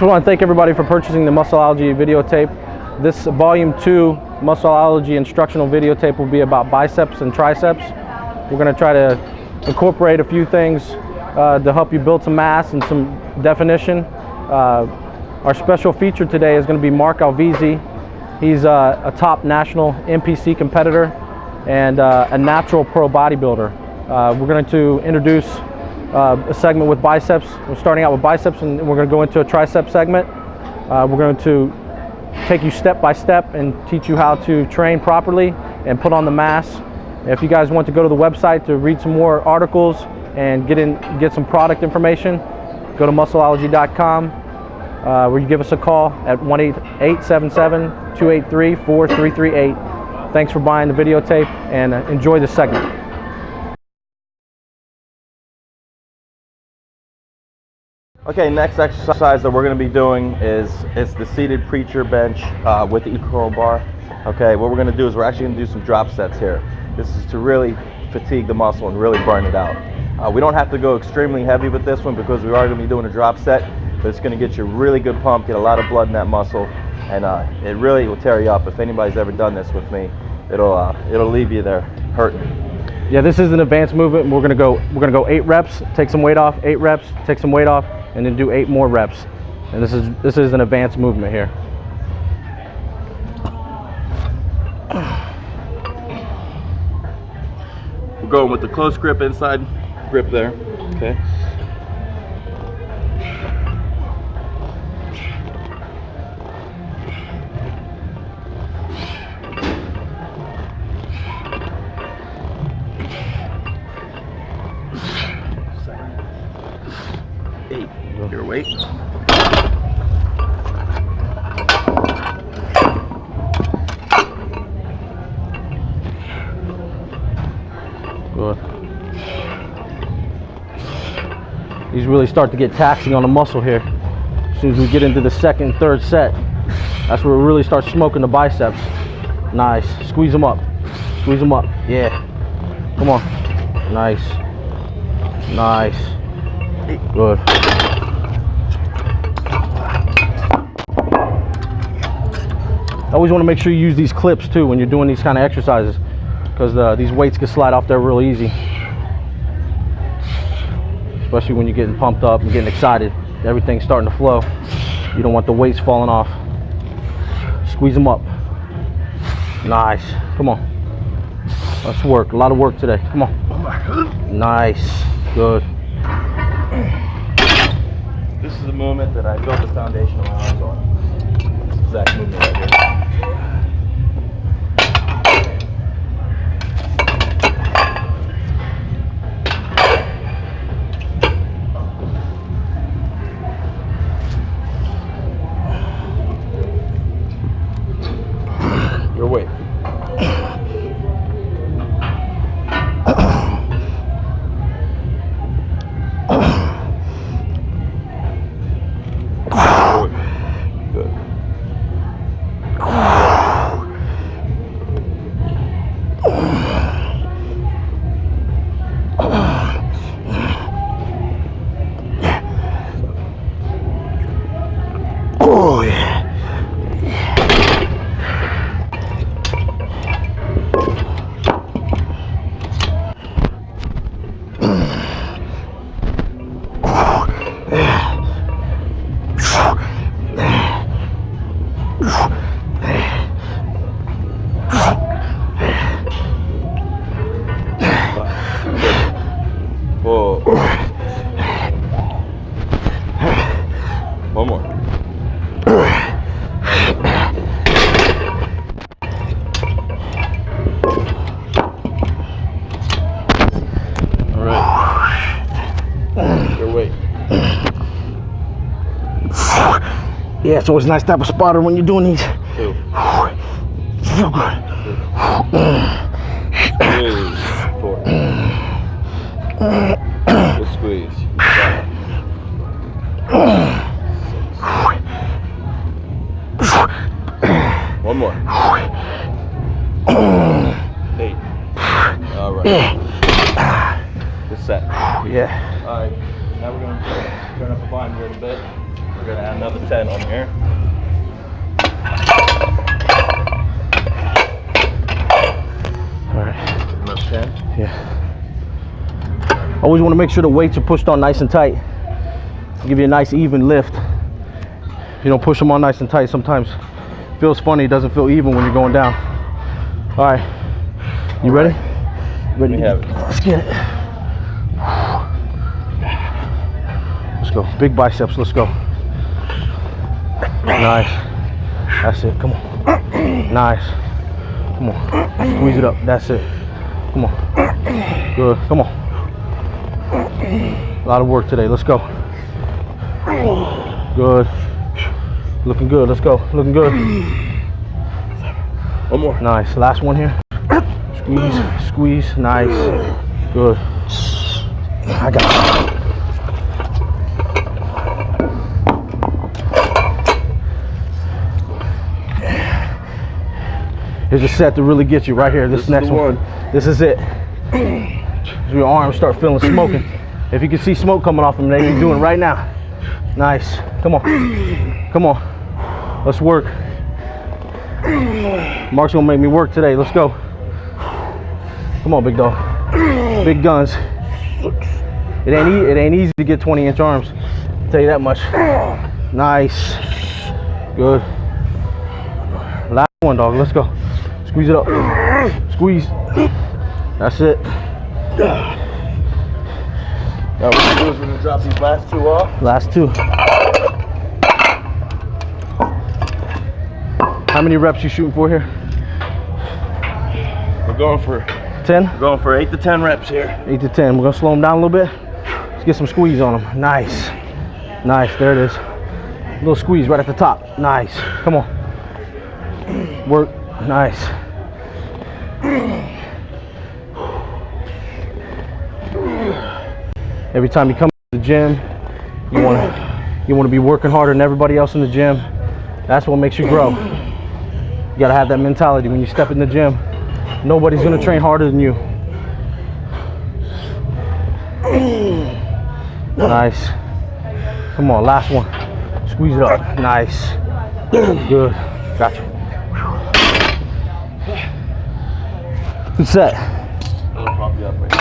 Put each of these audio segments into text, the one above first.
just want to thank everybody for purchasing the Muscleology videotape. This Volume 2 Muscleology instructional videotape will be about biceps and triceps. We're going to try to incorporate a few things to help you build some mass and some definition. Our special feature today is going to be Mark Alvisi. He's a top national NPC competitor and a natural pro bodybuilder. We're going to introduce a segment with biceps. We're starting out with biceps, and we're going to go into a tricep segment. We're going to take you step by step and teach you how to train properly and put on the mass. If you guys want to go to the website to read some more articles and get some product information, go to muscleology.com, where you give us a call at 1-877-283-4338. Thanks for buying the videotape, and enjoy this segment. Okay, next exercise that we're going to be doing is the seated preacher bench with the equal bar. Okay, what we're going to do is we're actually going to do some drop sets here. This is to really fatigue the muscle and really burn it out. We don't have to go extremely heavy with this one because we are going to be doing a drop set, but it's going to get you a really good pump, get a lot of blood in that muscle, and it really will tear you up. If anybody's ever done this with me, it'll leave you there hurting. Yeah, this is an advanced movement. We're gonna go 8 reps, take some weight off, 8 reps, take some weight off, and then do 8 more reps. And this is an advanced movement here. We're going with the close grip inside grip there. Okay. Your weight. Good. These really start to get taxing on the muscle here. As soon as we get into the second, third set, that's where we really start smoking the biceps. Nice. Squeeze them up. Squeeze them up. Yeah. Come on. Nice. Nice. Good. I always want to make sure you use these clips too when you're doing these kind of exercises, because these weights can slide off there real easy, especially when you're getting pumped up and getting excited. Everything's starting to flow. You don't want the weights falling off. Squeeze them up. Nice. Come on. Let's work. A lot of work today. Come on. Nice. Good. This is a movement that I built the foundation of my arms on. This exact movement right here. Your weight. Oh yeah. One more. All right. Your weight. Yeah, it's always nice to have a spotter when you're doing these. 2. So good. 3, 4. Good squeeze. 5. 6. One more. 8. All right. Good set. Yeah. All right. Now we're going to turn up the volume a little bit. We're gonna add another 10 on here. All right. Another 10. Yeah. Always want to make sure the weights are pushed on nice and tight. Give you a nice even lift. If you don't push them on nice and tight, sometimes it feels funny. It doesn't feel even when you're going down. All right. You ready? Ready? We have it. Let's get it. Let's go. Big biceps. Let's go. Nice. That's it. Come on. Nice. Come on. Squeeze it up. That's it. Come on. Good. Come on. A lot of work today. Let's go. Good. Looking good. Let's go. Looking good. One more. Nice. Last one here. Squeeze. Squeeze. Nice. Good. I got it. Here's a set to really get you right here. This next one. This is it. Your arms start feeling smoking. If you can see smoke coming off them, they be doing it right now. Nice. Come on. Come on. Let's work. Mark's gonna make me work today. Let's go. Come on, big dog. Big guns. It ain't easy to get 20-inch arms. I'll tell you that much. Nice. Good. Last one, dog. Let's go. Squeeze it up. Squeeze. That's it. Now what we're gonna do is we're gonna drop these last two off. Last two. How many reps you shooting for here? We're going for 10? We're going for 8 to 10 reps here. 8 to 10. We're gonna slow them down a little bit. Let's get some squeeze on them. Nice. Nice. There it is. A little squeeze right at the top. Nice. Come on. Work. Nice. Every time you come to the gym, you want to be working harder than everybody else in the gym. That's what makes you grow. You gotta have that mentality when you step in the gym. Nobody's gonna train harder than you. Nice. Come on, last one. Squeeze it up. Nice. Good. Gotcha. Good set. I'll prop you up right now.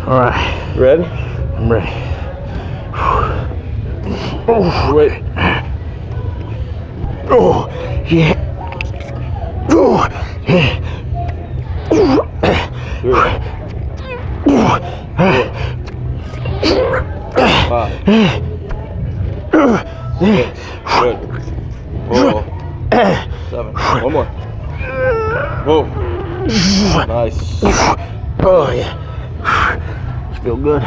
All right. Ready? I'm ready. Oh, wait. Oh, yeah. Oh, yeah. 3, 4, 5, 6. Good. 4, 7. One more. Whoa. Nice. Oh, yeah. Feel good.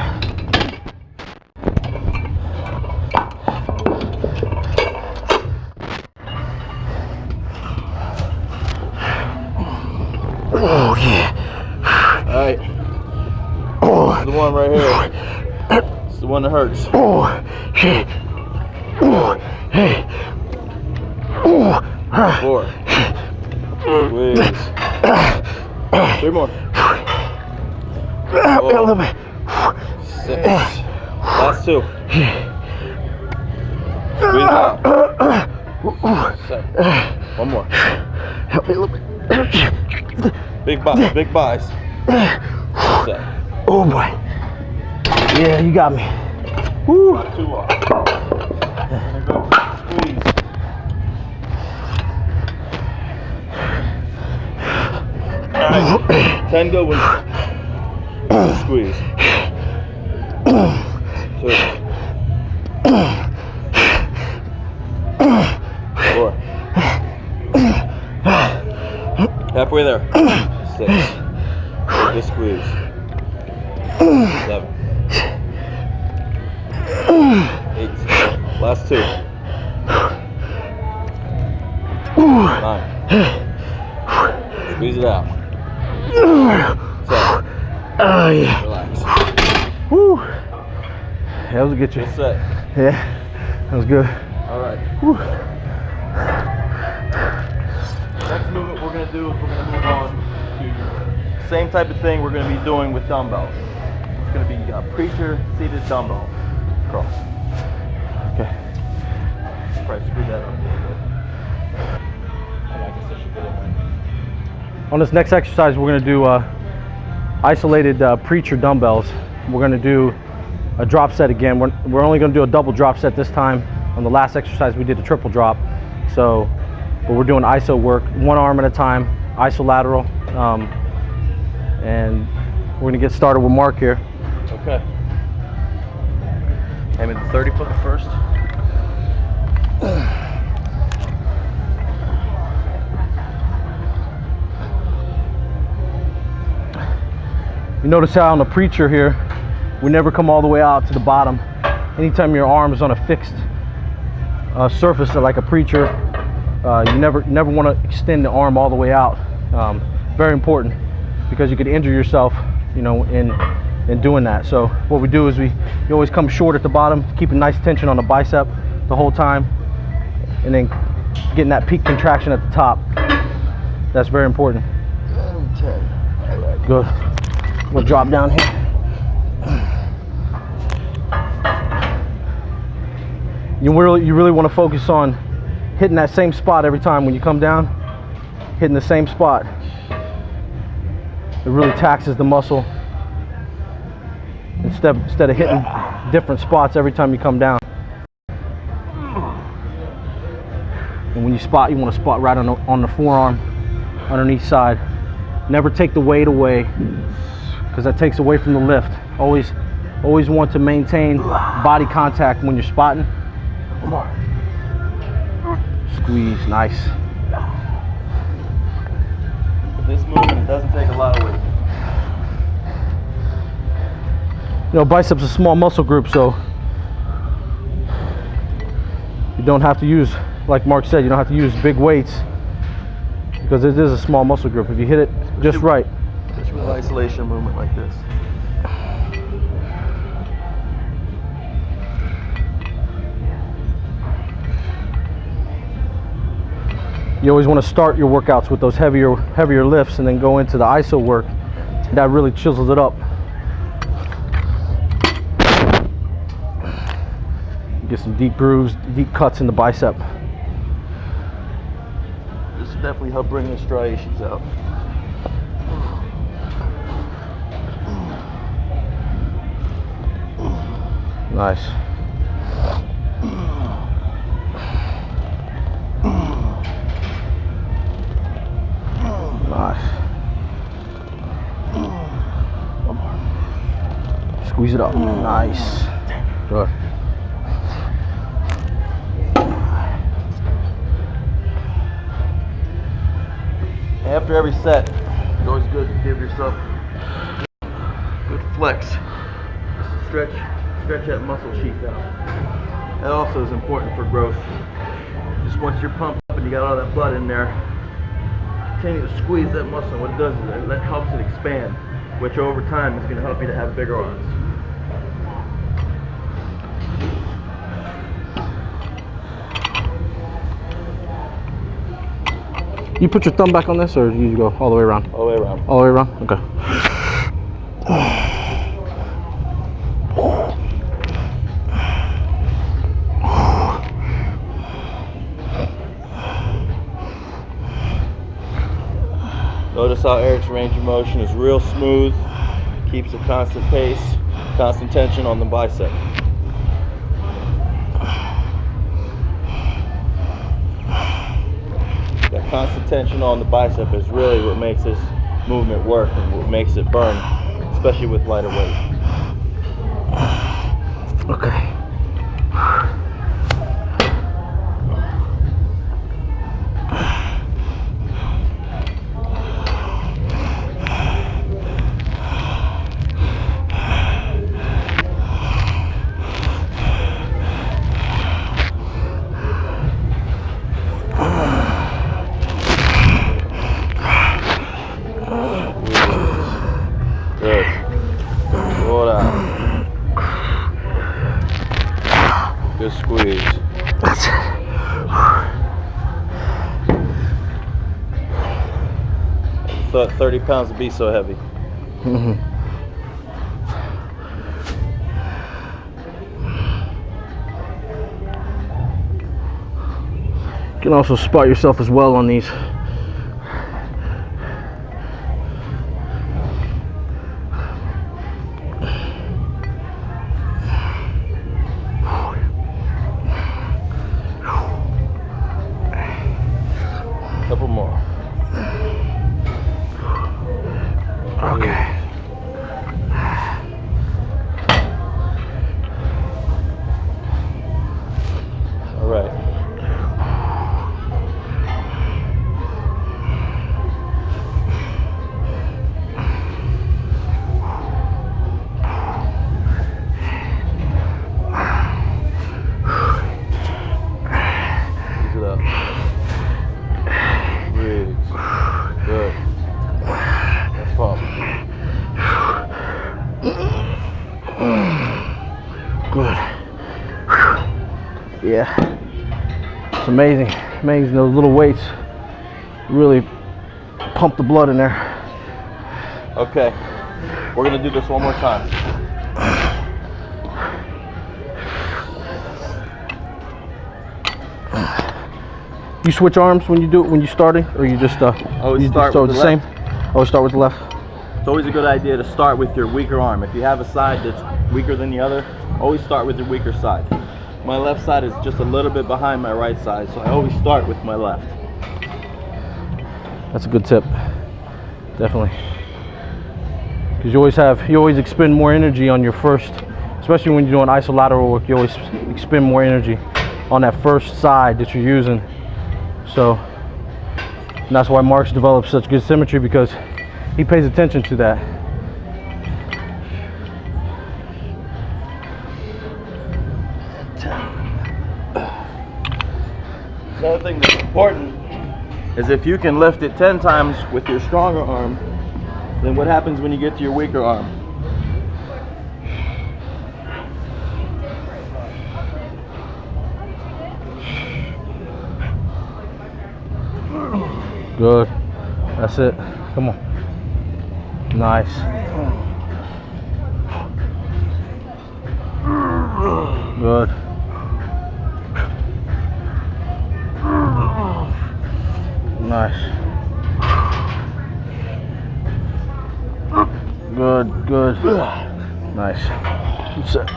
Oh, yeah. All right. Oh. This is the one right here. It's the one that hurts. Oh, shit. Oh, hey. Oh. 4. Squeeze. 3 more. 6. Last 2. Squeeze out. 7. One more. Help me a little bit. Big buys. Big buys. 7. Oh boy. Yeah, you got me. Woo. 2 off. There you go. Squeeze. All right. 10 good ones. Squeeze. 2. 4. Halfway there. 6. Just squeeze. 7. 8. Last 2. 9. Squeeze it out. 7. Oh yeah. Relax. Woo. That was a good Good set. Yeah, that was good. All right. Whew. Next movement we're going to do is we're going to move on to the same type of thing we're going to be doing with dumbbells. It's going to be a preacher seated dumbbell curl. Okay. Probably screw that up a little bit. I guess I should put it in. On this next exercise, we're going to do isolated preacher dumbbells. We're going to do a drop set again. We're only going to do a double drop set this time. On the last exercise, we did a triple drop. So, but we're doing iso work, one arm at a time, isolateral. And we're going to get started with Mark here. Okay. Aiming the 30 foot first. You notice how on the preacher here, we never come all the way out to the bottom. Anytime your arm is on a fixed surface like a preacher, you never want to extend the arm all the way out. Very important, because you could injure yourself, you know, in doing that. So what we do is you always come short at the bottom, keep a nice tension on the bicep the whole time, and then getting that peak contraction at the top. That's very important. 10. All right. Good. We'll drop down here. You really want to focus on hitting that same spot every time when you come down. Hitting the same spot. It really taxes the muscle. Instead of hitting different spots every time you come down. And when you spot, you want to spot right on the forearm, underneath side. Never take the weight away, because that takes away from the lift. Always want to maintain body contact when you're spotting. Squeeze, nice. With this movement, it doesn't take a lot of weight. You know, biceps is a small muscle group, so you don't have to use, like Mark said, you don't have to use big weights, because it is a small muscle group. If you hit it just right. Just with an isolation movement like this. You always want to start your workouts with those heavier lifts and then go into the iso work. That really chisels it up. Get some deep grooves, deep cuts in the bicep. This will definitely help bring the striations out. Nice. Nice. Squeeze it up. Nice. Good. After every set, it's always good to give yourself a good flex. Just stretch that muscle sheath out. That also is important for growth. Just once you're pumped up and you got all that blood in there, continue to squeeze that muscle. What it does is that helps it expand, which over time is going to help you to have bigger arms. You put your thumb back on this, or you go all the way around? All the way around. All the way around? Okay. Notice how Eric's range of motion is real smooth, keeps a constant pace, constant tension on the bicep. That constant tension on the bicep is really what makes this movement work and what makes it burn, especially with lighter weight. Okay. Good. Hold on. 30 pounds to be so heavy. Mm-hmm. You can also spot yourself as well on these. Couple more. Okay. All right. Ease it up. Breathe. Good. Let's pump. Good. Yeah. It's amazing. Amazing. Those little weights really pump the blood in there. Okay. We're gonna do this one more time. You switch arms when you do it when you're starting, or you just Always you start just with the the same? left. Always start with the left. It's always a good idea to start with your weaker arm. If you have a side that's weaker than the other, always start with your weaker side. My left side is just a little bit behind my right side, so I always start with my left. That's a good tip. Definitely. Because you always expend more energy on your first, especially when you're doing isolateral work, you always expend more energy on that first side that you're using. So, and that's why Mark's developed such good symmetry, because he pays attention to that. Another thing that's important is if you can lift it 10 times with your stronger arm, then what happens when you get to your weaker arm? Good. That's it. Come on. Nice. Good. Nice. Good, good. Nice. That's it.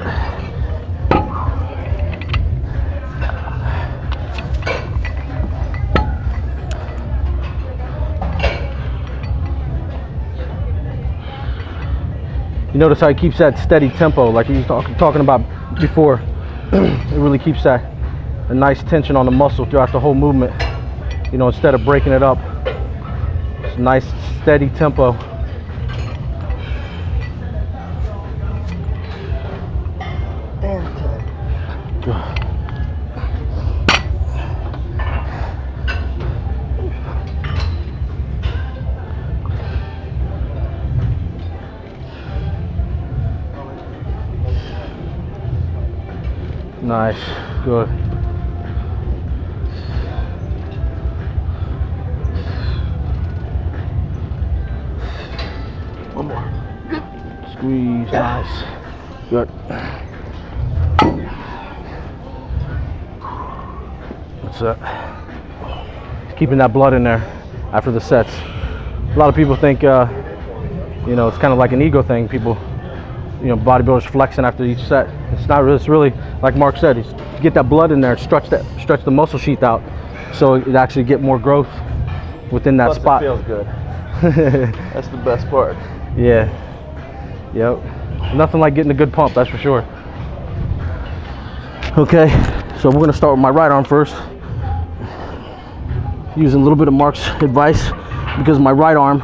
You notice how he keeps that steady tempo, like he was talking about before. It really keeps that a nice tension on the muscle throughout the whole movement. You know, instead of breaking it up, it's a nice steady tempo. Nice, good. One more. Good. Squeeze, nice. Good. That's it. Keeping that blood in there after the sets. A lot of people think, you know, it's kind of like an ego thing. People, you know, bodybuilders flexing after each set. It's not really. It's really like Mark said. It's to get that blood in there, stretch the muscle sheath out, so it actually get more growth within that Plus spot. it feels good. That's the best part. Yeah. Yep. Nothing like getting a good pump, that's for sure. Okay, so we're gonna start with my right arm first. Using a little bit of Mark's advice, because my right arm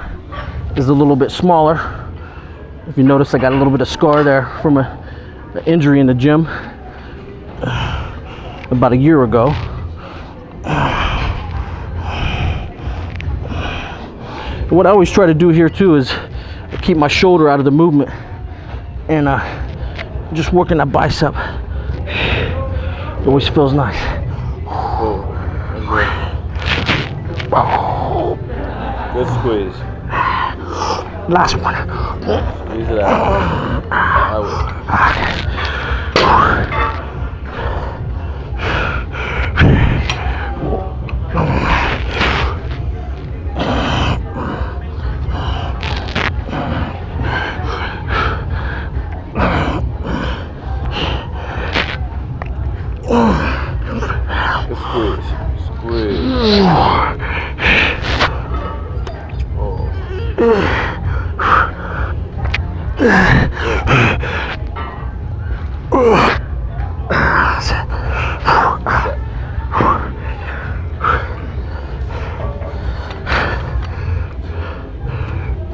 is a little bit smaller. If you notice, I got a little bit of scar there from an injury in the gym about a year ago. What I always try to do here too is keep my shoulder out of the movement and just working that bicep. It always feels nice. Oh, good squeeze. Last one. Squeeze it out. I will. Squeeze. Squeeze.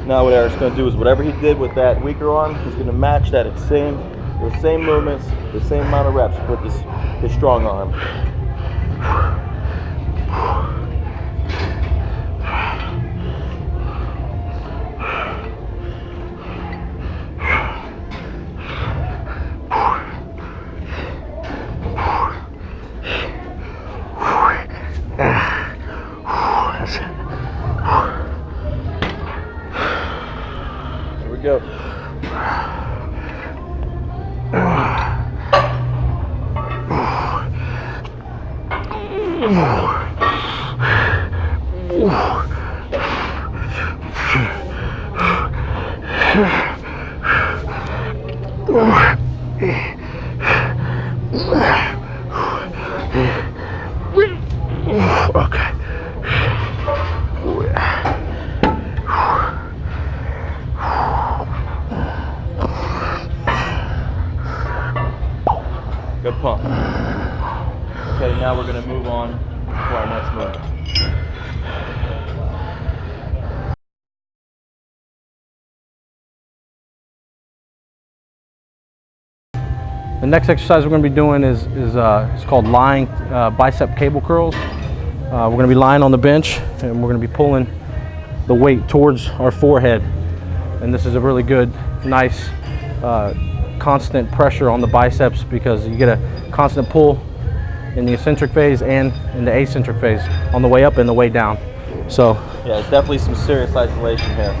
Now what Eric's going to do is whatever he did with that weaker arm, he's going to match that those same movements, the same amount of reps with his strong arm. Here we go. Okay. Good pump. Okay, now we're going to move on to our next movement. The next exercise we're going to be doing is it's called lying bicep cable curls. We're going to be lying on the bench and we're going to be pulling the weight towards our forehead. And this is a really good, nice, constant pressure on the biceps because you get a constant pull in the eccentric phase and in the eccentric phase on the way up and the way down. So yeah, it's definitely some serious isolation here.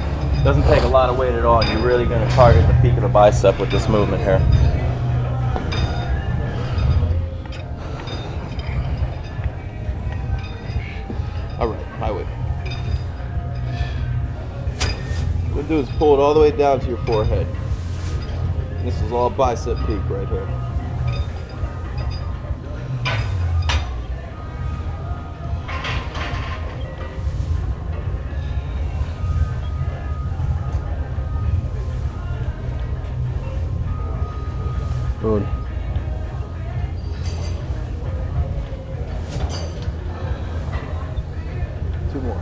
Doesn't take a lot of weight at all. You're really going to target the peak of the bicep with this movement here. All right, highway. What we'll do is pull it all the way down to your forehead. And this is all bicep peak right here. good. Two more.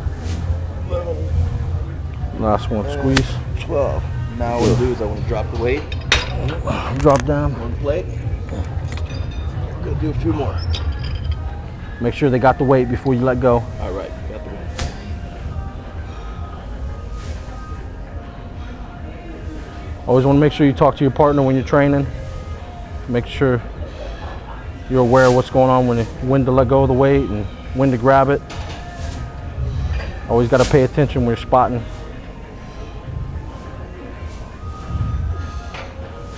Last one, squeeze. 12. Now what I'll do is I want to drop the weight. Drop down. One plate. I'm going to do a few more. Make sure they got the weight before you let go. All right, got the weight. Always want to make sure you talk to your partner when you're training. Make sure you're aware of what's going on, when to let go of the weight and when to grab it. Always got to pay attention when you're spotting.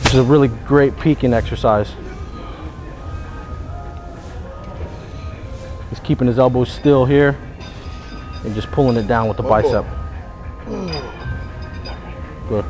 This is a really great peaking exercise. He's keeping his elbows still here and just pulling it down with the bicep. Good.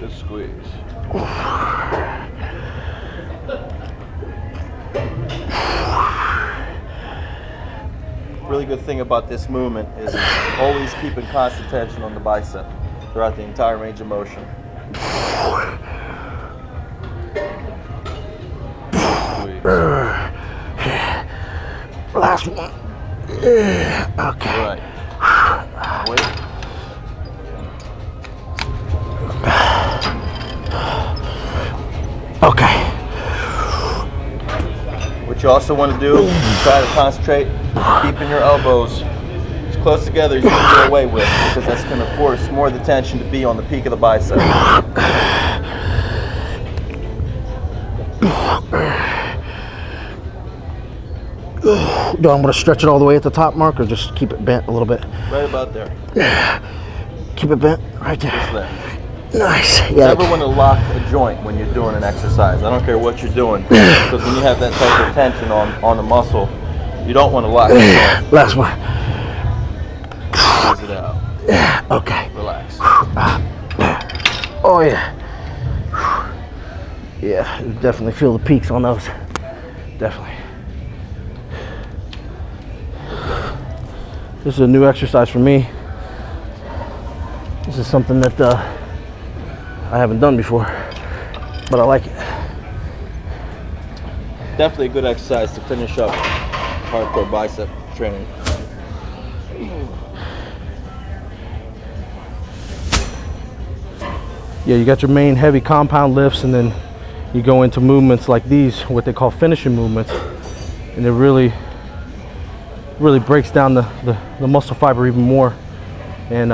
Good squeeze. Really good thing about this movement is always keeping constant tension on the bicep throughout the entire range of motion. Squeeze. Last one. Okay. All right. Wait. you also want to do is try to concentrate keeping your elbows as close together as you can get away with, because that's going to force more of the tension to be on the peak of the bicep. Do I'm going to stretch it all the way at the top, Mark, or just keep it bent a little bit? Right about there. Keep it bent right there. Just there. Nice. Yeah. Never want to lock a joint when you're doing an exercise. I don't care what you're doing, because when you have that type of tension on the muscle, you don't want to lock it joint. Last one. Squeeze it out. Okay. Relax. Oh yeah. Yeah, you definitely feel the peaks on those. Definitely. This is a new exercise for me. This is something that I haven't done before, but I like it. Definitely a good exercise to finish up hardcore bicep training. Yeah, you got your main heavy compound lifts, and then you go into movements like these, what they call finishing movements, and it really breaks down the muscle fiber even more, and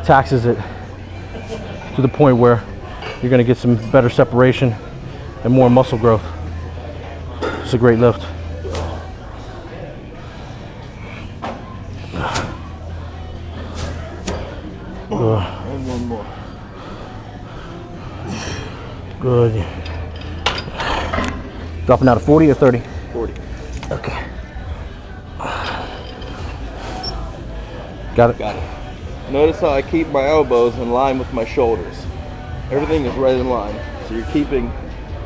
taxes it to the point where you're going to get some better separation and more muscle growth. It's a great lift. And one more. Good. Dropping out of 40 or 30? 40. Okay. Got it? Got it. Notice how I keep my elbows in line with my shoulders. Everything is right in line. So you're keeping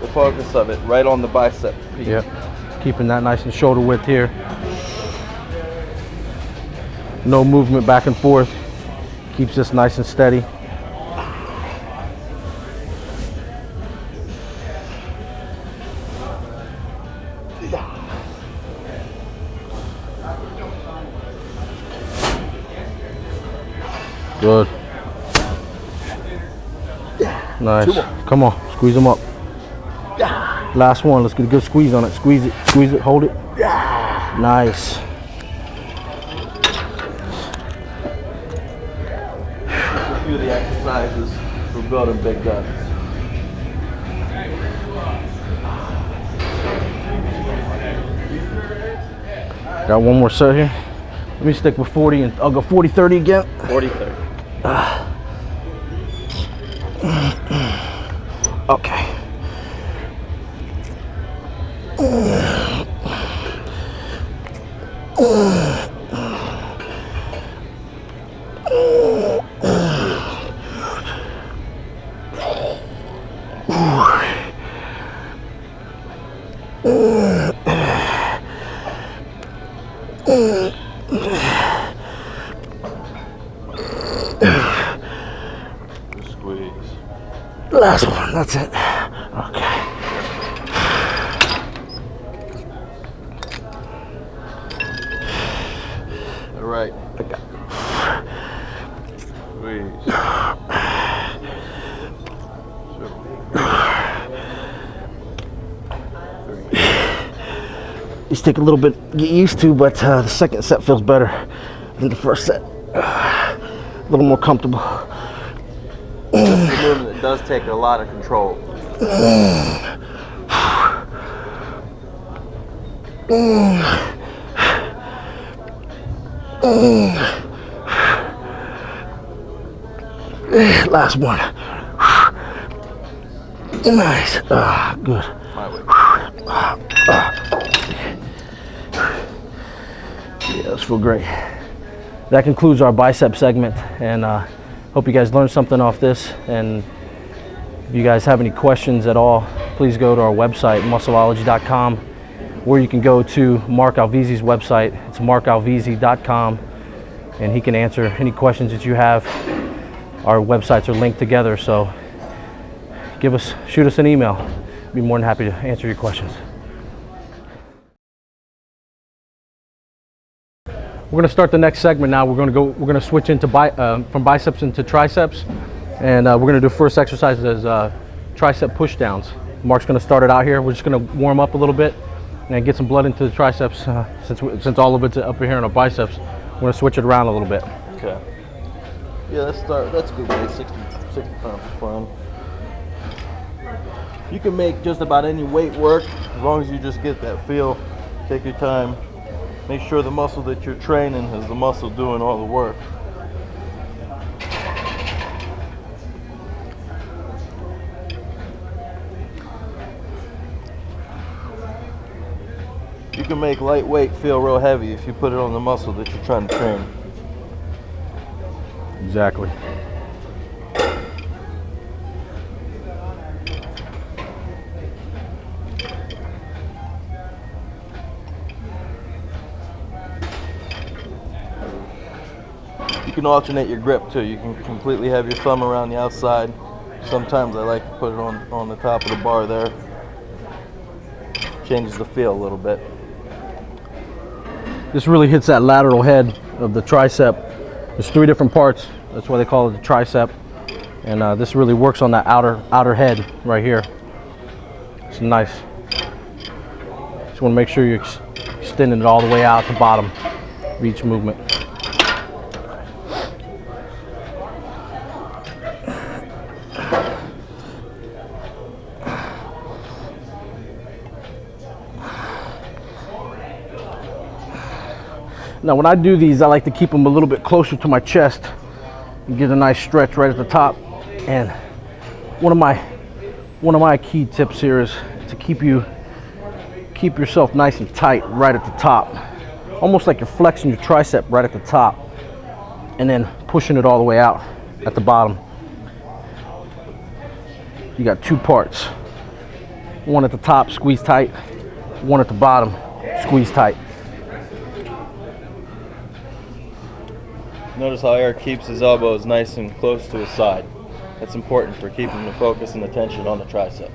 the focus of it right on the bicep peak. Yep. Keeping that nice and shoulder width here. No movement back and forth. Keeps this nice and steady. Good. Nice. Come on, squeeze them up. Last one. Let's get a good squeeze on it. Squeeze it, hold it. Nice. A few of the exercises for building big guns. Got one more set here. Let me stick with 40 and I'll go 40-30 again. 40-30. Okay. Squeeze. Last one, that's it. Okay. All right. Squeeze. These take a little bit to get used to, but the second set feels better than the first set. A little more comfortable. It's a movement that does take a lot of control. Last one. Nice. Good. My way. Yeah, those feel great. That concludes our bicep segment, and hope you guys learned something off this. And if you guys have any questions at all, please go to our website, muscleology.com, or you can go to Mark Alvisi's website. It's markalvisi.com, and he can answer any questions that you have. Our websites are linked together, so shoot us an email. Be more than happy to answer your questions. We're going to start the next segment now. We're going to switch into from biceps into triceps, and we're going to do first exercise as tricep push downs. Mark's going to start it out here. We're just going to warm up a little bit, and get some blood into the triceps. Since all of it's up here in our biceps, we're gonna switch it around a little bit. Okay. Yeah, let's start. That's good weight. 60 pounds is fine. You can make just about any weight work as long as you just get that feel. Take your time. Make sure the muscle that you're training is the muscle doing all the work. You can make lightweight feel real heavy if you put it on the muscle that you're trying to train. Exactly. You can alternate your grip too. You can completely have your thumb around the outside. Sometimes I like to put it on the top of the bar there. Changes the feel a little bit. This really hits that lateral head of the tricep. There's 3 different parts. That's why they call it the tricep. And this really works on that outer head right here. It's nice. Just want to make sure you're extending it all the way out to the bottom of each movement. Now when I do these, I like to keep them a little bit closer to my chest and get a nice stretch right at the top. And one of my key tips here is to keep yourself nice and tight right at the top, almost like you're flexing your tricep right at the top and then pushing it all the way out at the bottom. You got 2 parts, one at the top, squeeze tight, one at the bottom, squeeze tight. Notice how Eric keeps his elbows nice and close to his side. That's important for keeping the focus and the tension on the tricep.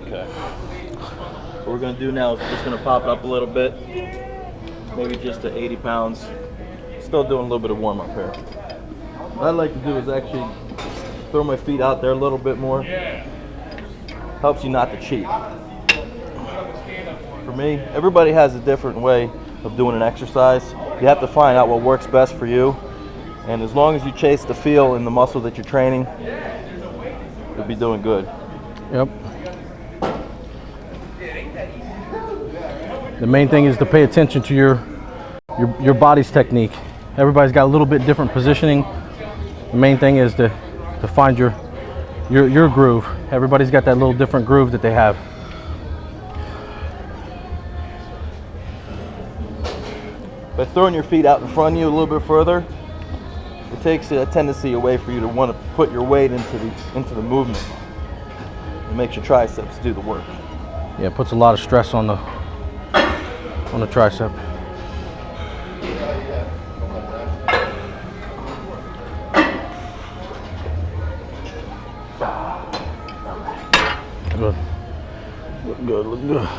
Okay. What we're going to do now is we're just going to pop it up a little bit, maybe just to 80 pounds. Still doing a little bit of warm up here. What I like to do is actually throw my feet out there a little bit more. Helps you not to cheat. For me, everybody has a different way of doing an exercise. You have to find out what works best for you. And as long as you chase the feel in the muscle that you're training, you'll be doing good. Yep. The main thing is to pay attention to your body's technique. Everybody's got a little bit different positioning. The main thing is to find your groove. Everybody's got that little different groove that they have. By throwing your feet out in front of you a little bit further, it takes a tendency away for you to want to put your weight into the movement. It makes your triceps do the work. Yeah, it puts a lot of stress on the tricep. Good. Look good, look good.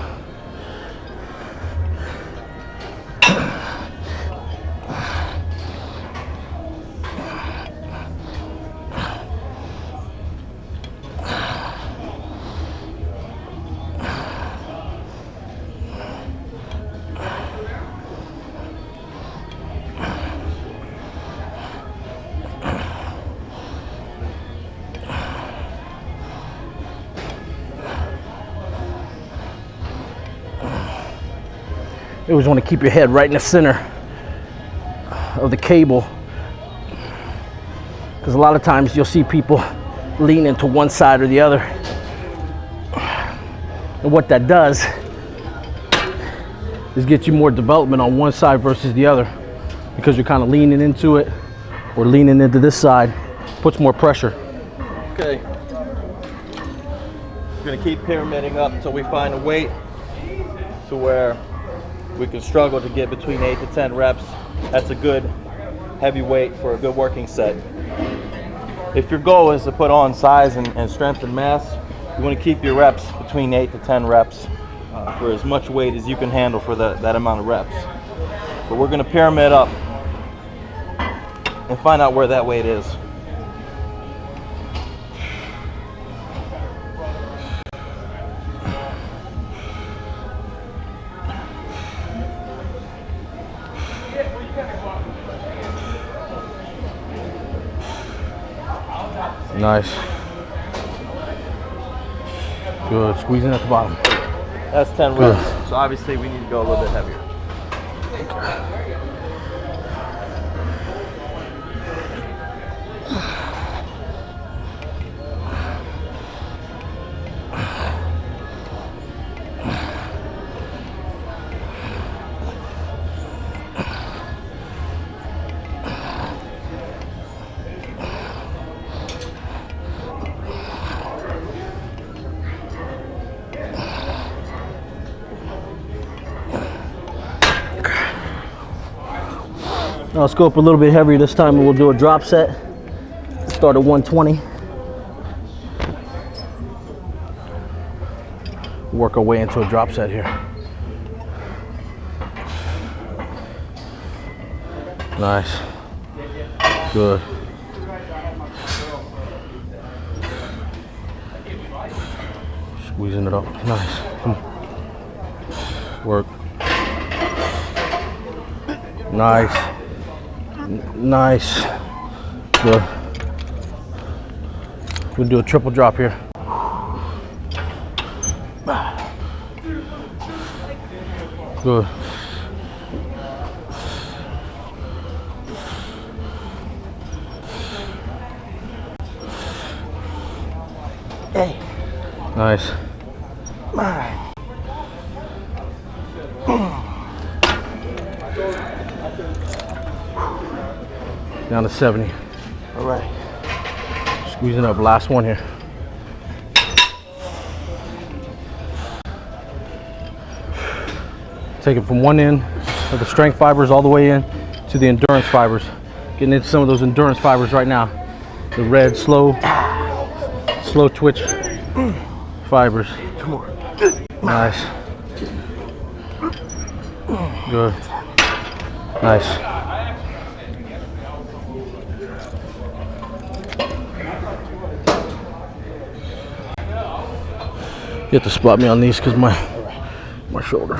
You always want to keep your head right in the center of the cable, because a lot of times you'll see people lean into one side or the other, and what that does is get you more development on one side versus the other, because you're kind of leaning into it or leaning into this side. Puts more pressure. Okay, we're going to keep pyramiding up until we find a weight to where we can struggle to get between 8 to 10 reps. That's a good heavy weight for a good working set. If your goal is to put on size and strength and mass, you want to keep your reps between 8 to 10 reps for as much weight as you can handle for that amount of reps. But we're going to pyramid up. and find out where that weight is. Nice. Good. Squeezing at the bottom. That's 10 Good. reps. So obviously we need to go a little bit heavier. Now let's go up a little bit heavier this time, and we'll do a drop set. Start at 120. Work our way into a drop set here. Nice. Good. Squeezing it up. Nice. Come on. Work. Nice. Nice. Good. We'll do a triple drop here. Good. Hey. Nice. Down to 70. All right. Squeezing up. Last one here. Take it from one end of the strength fibers all the way in to the endurance fibers. Getting into some of those endurance fibers right now. The red, slow twitch fibers. Come on. Nice. Good. Nice. You have to spot me on these because my shoulder.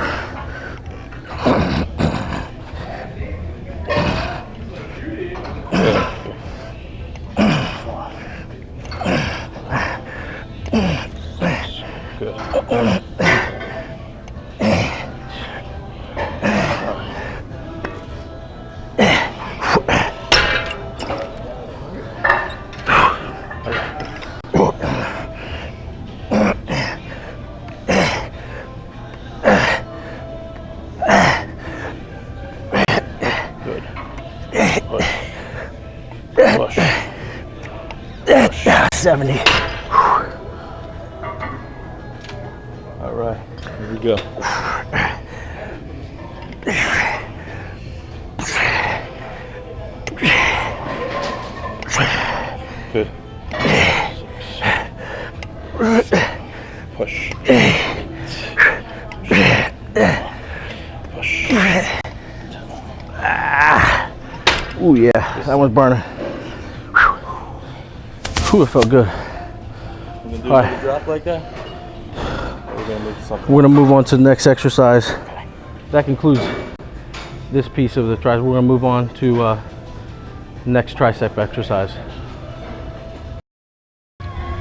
Push. 70. All right, here we go. Good. Push. Push. Ooh, yeah, that one's burning. Whew, it felt good. We're gonna do All right. another drop like that? Or we're gonna move to something? We're gonna move on to the next exercise. That concludes this piece of the tricep. We're gonna move on to next tricep exercise.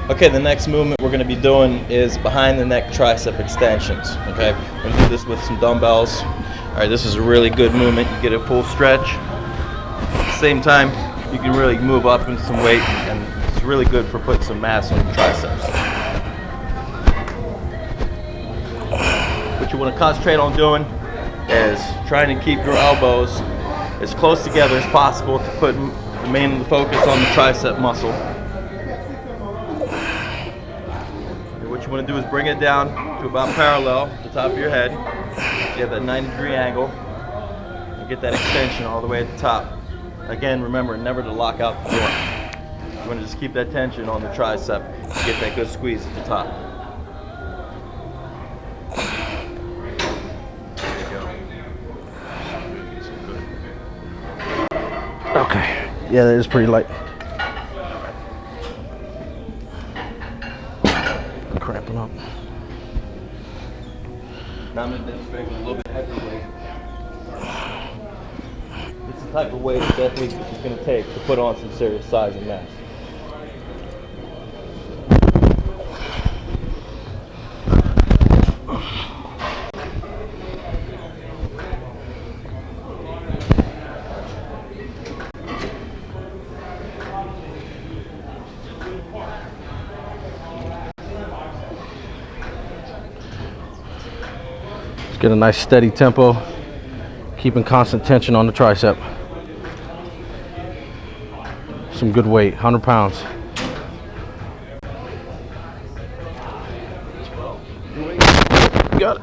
Okay, the next movement we're going to be doing is behind the neck tricep extensions. Okay, we're going to do this with some dumbbells. All right, this is a really good movement. You get a full stretch. At the same time, you can really move up into some weight, and it's really good for putting some mass on the triceps. What you want to concentrate on doing is trying to keep your elbows as close together as possible to put the main focus on the tricep muscle. What you want to do is bring it down to about parallel to the top of your head. You have that 90-degree angle and get that extension all the way at the top. Again, remember never to lock out the joint. You want to just keep that tension on the tricep and get that good squeeze at the top. There you go. Okay, Yeah, that is pretty light. Cramping up. Now I'm going to demonstrate with a little bit heavier weight. It's the type of weight that definitely it's going to take to put on some serious size and mass. Get a nice steady tempo, keeping constant tension on the tricep. Some good weight, 100 pounds. Got it.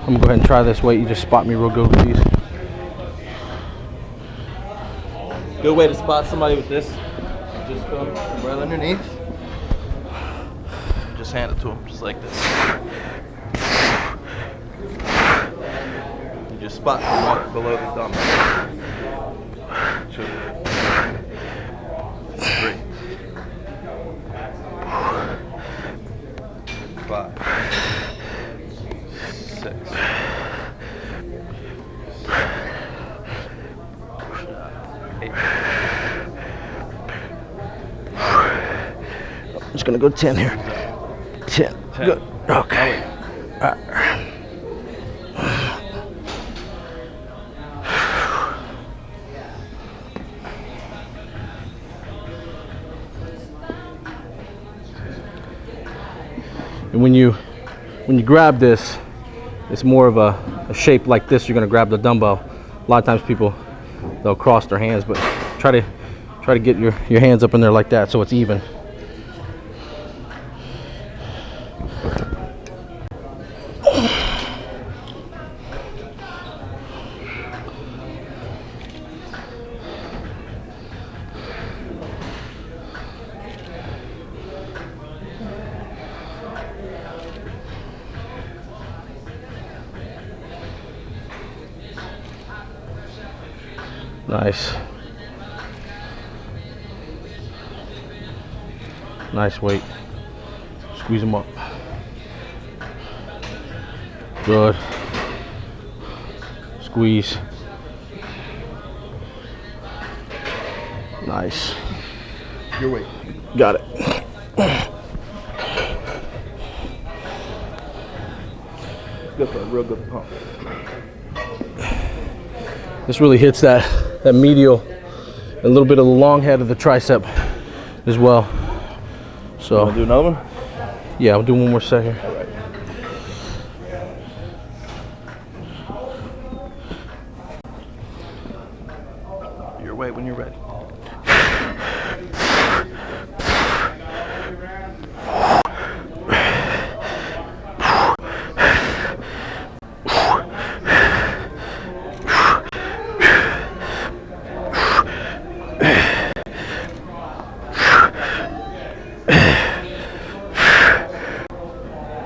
I'm gonna go ahead and try this weight. You just spot me real good, please. Good way to spot somebody with this. Just come right underneath. Just hand it to them, just like this. You just spot them right below the dumbbell. 2, 3, 5, 6. I'm just gonna go 10 here. 10. Good. Okay. And when you grab this, it's more of a shape like this. You're gonna grab the dumbbell. A lot of times people, they'll cross their hands, but try to get your hands up in there like that so it's even. Nice. Nice weight. Squeeze them up. Good. Squeeze. Nice. Your weight. Got it. Good for a real good pump. This really hits that medial, a little bit of the long head of the tricep as well. So, Want to do another one? Yeah, I'll do one more set here. All right. Your weight when you're ready.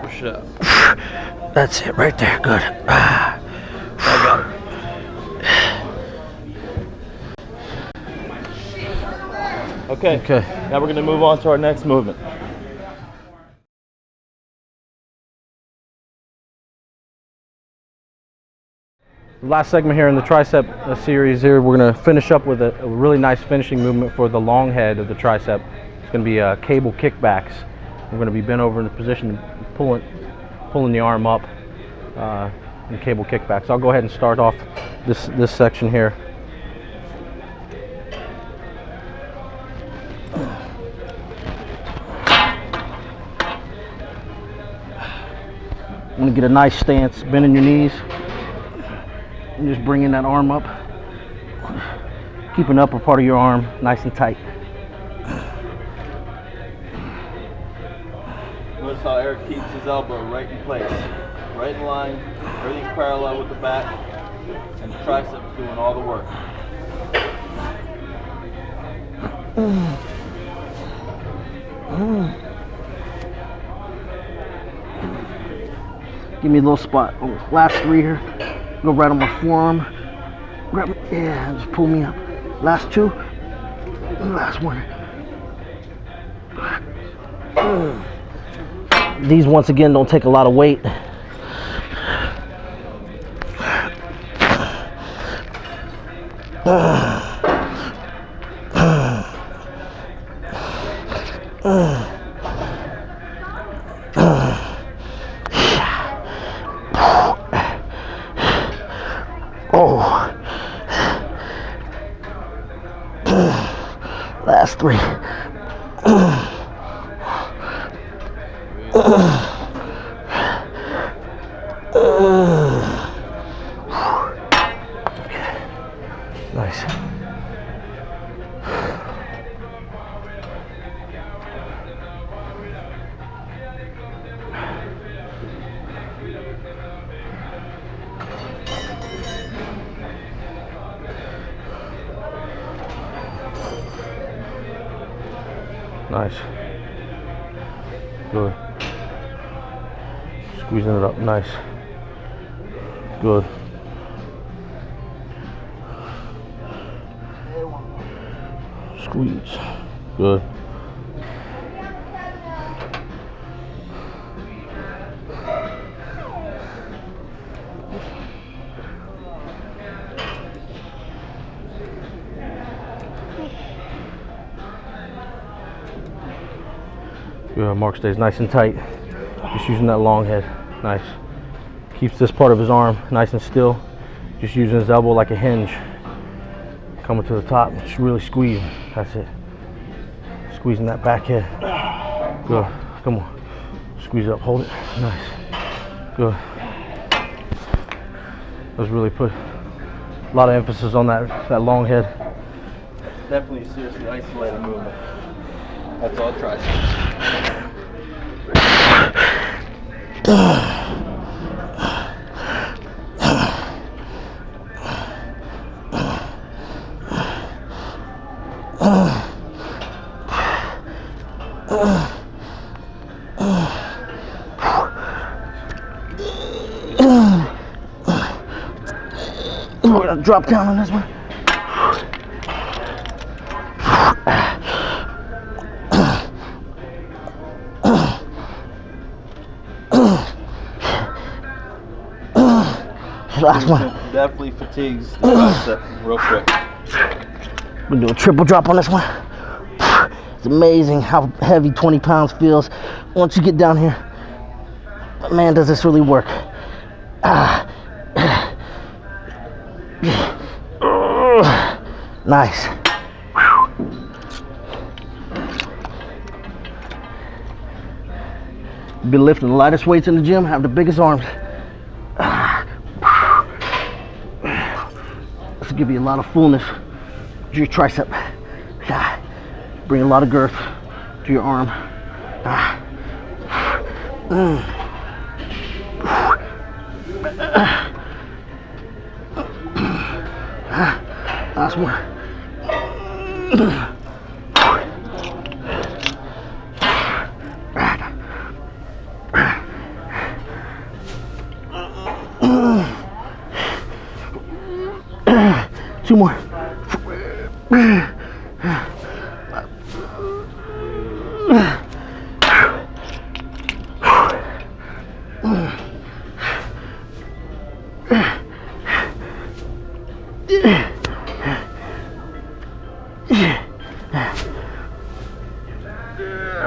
Push it up. That's it right there. Good. I got it. Okay. Now we're going to move on to our next movement. Last segment here in the tricep series here, we're going to finish up with a really nice finishing movement for the long head of the tricep. It's going to be cable kickbacks. We're going to be bent over in the position, pulling the arm up in cable kickbacks. I'll go ahead and start off this section here. I'm going to get a nice stance, bending your knees. And just bringing that arm up, keeping the upper part of your arm nice and tight. Notice how Eric keeps his elbow right in place, right in line, everything's parallel with the back, and the triceps doing all the work. Give me a little spot. Oh, last 3 here. Go right on my forearm. Grab me. Yeah, just pull me up. Last two. Last one. These, once again, don't take a lot of weight. Oh. Last three. Nice. Nice. Good. Squeezing it up. Nice. Good. Squeeze. Good. Good. Mark stays nice and tight. Just using that long head. Nice. Keeps this part of his arm nice and still. Just using his elbow like a hinge. Coming to the top. Just really squeezing. That's it. Squeezing that back head. Good. Come on. Squeeze up. Hold it. Nice. Good. Let's really put a lot of emphasis on that long head. Definitely seriously isolated movement. That's all triceps. We're gonna drop down on this one. Last one. Definitely fatigues the tricep real quick. We're gonna do a triple drop on this one. It's amazing how heavy 20 pounds feels once you get down here. But man, does this really work. Nice. Been lifting the lightest weights in the gym, have the biggest arms. This will give you a lot of fullness to your tricep. Bring a lot of girth to your arm. Last one. Two more.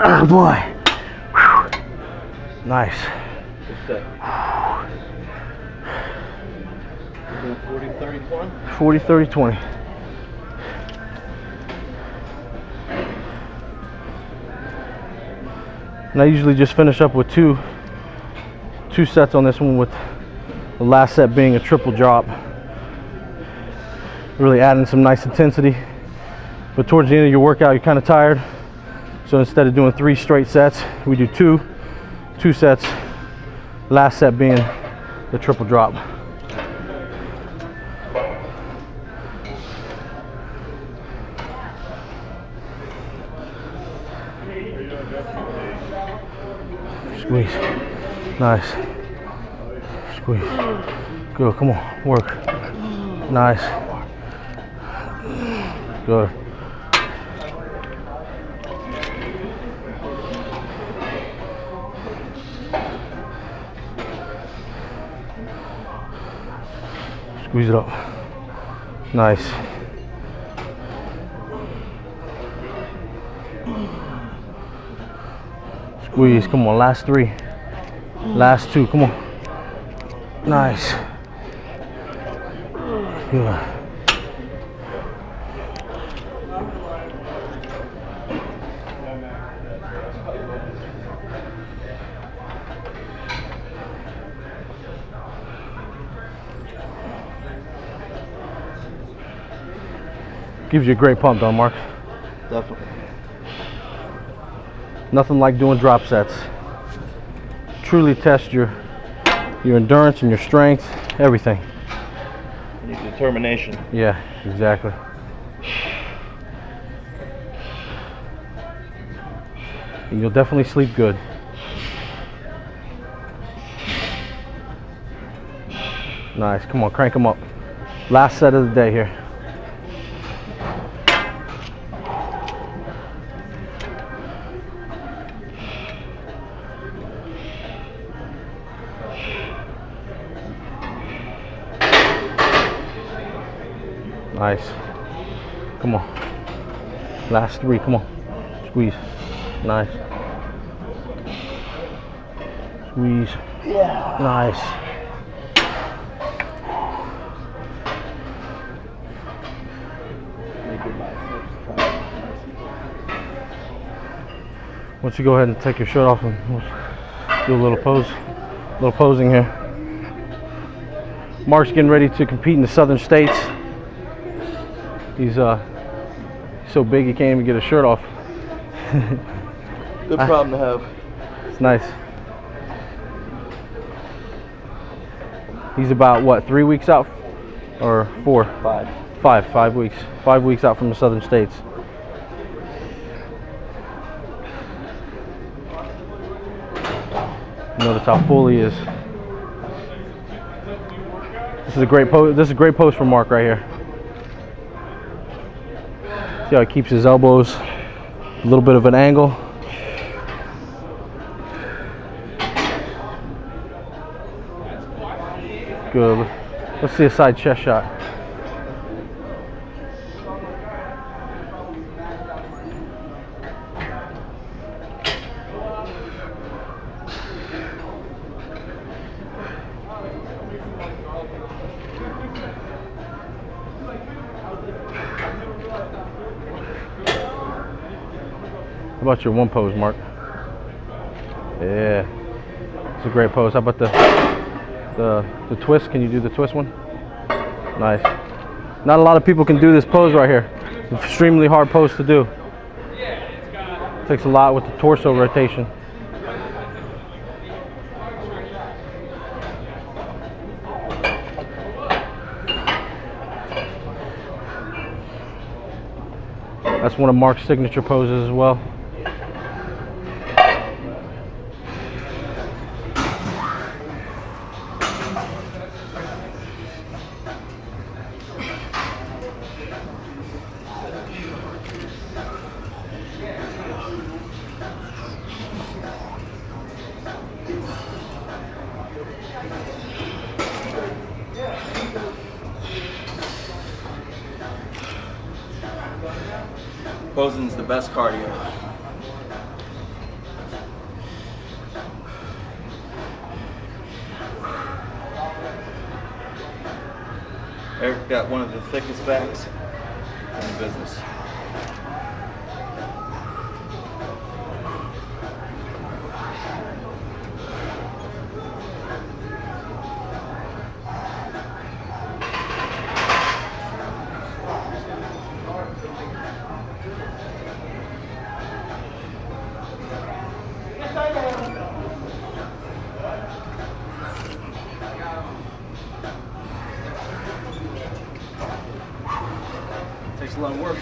Oh boy. Nice. Good set. 40, 30, 20? 40, 30, 20. And I usually just finish up with two sets on this one, with the last set being a triple drop. Really adding some nice intensity. But towards the end of your workout, you're kind of tired. So instead of doing 3 straight sets, we do two sets. Last set being the triple drop. Squeeze. Nice. Squeeze. Good, come on, work. Nice. Good. Squeeze it up. Nice. Squeeze, come on, last 3. Last 2, come on. Nice. Good. Gives you a great pump though, Mark. Definitely. Nothing like doing drop sets. Truly test your endurance and your strength, everything. And your determination. Yeah, exactly. And you'll definitely sleep good. Nice, come on, crank them up. Last set of the day here. Nice. Come on. Last 3, come on. Squeeze. Nice. Squeeze. Yeah. Nice. Once you go ahead and take your shirt off and we'll do a little posing here. Mark's getting ready to compete in the Southern States. He's so big he can't even get his shirt off. Good problem to have. It's nice. He's about what, 3 weeks out or 4? 5. 5 weeks. 5 weeks out from the Southern States. Notice how full he is. This is a great pose. This is a great pose for Mark right here. See how he keeps his elbows a little bit of an angle. Good. Let's see a side chest shot. How about your one pose, Mark? Yeah, it's a great pose. How about the twist? Can you do the twist one? Nice. Not a lot of people can do this pose right here. It's an extremely hard pose to do. It takes a lot with the torso rotation. That's one of Mark's signature poses as well. Posing's the best cardio. Eric got one of the thickest backs in the business. Takes a lot of work.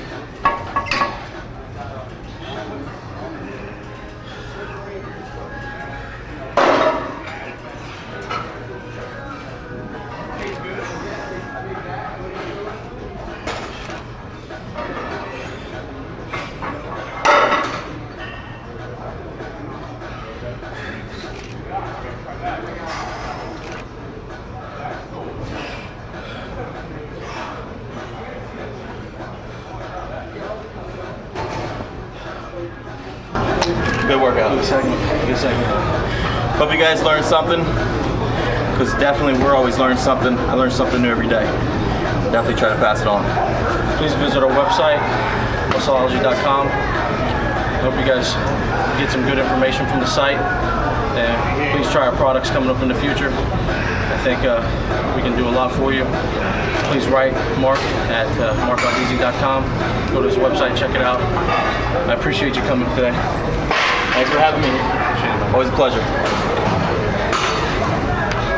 Good workout. Good segment. Good segment. Hope you guys learned something, because definitely we're always learning something. I learn something new every day. Definitely try to pass it on. Please visit our website, muscleology.com. Hope you guys get some good information from the site. And please try our products coming up in the future. I think we can do a lot for you. Please write Mark at markalvisi.com. Go to his website, check it out. I appreciate you coming today. Thanks for having me. Always a pleasure.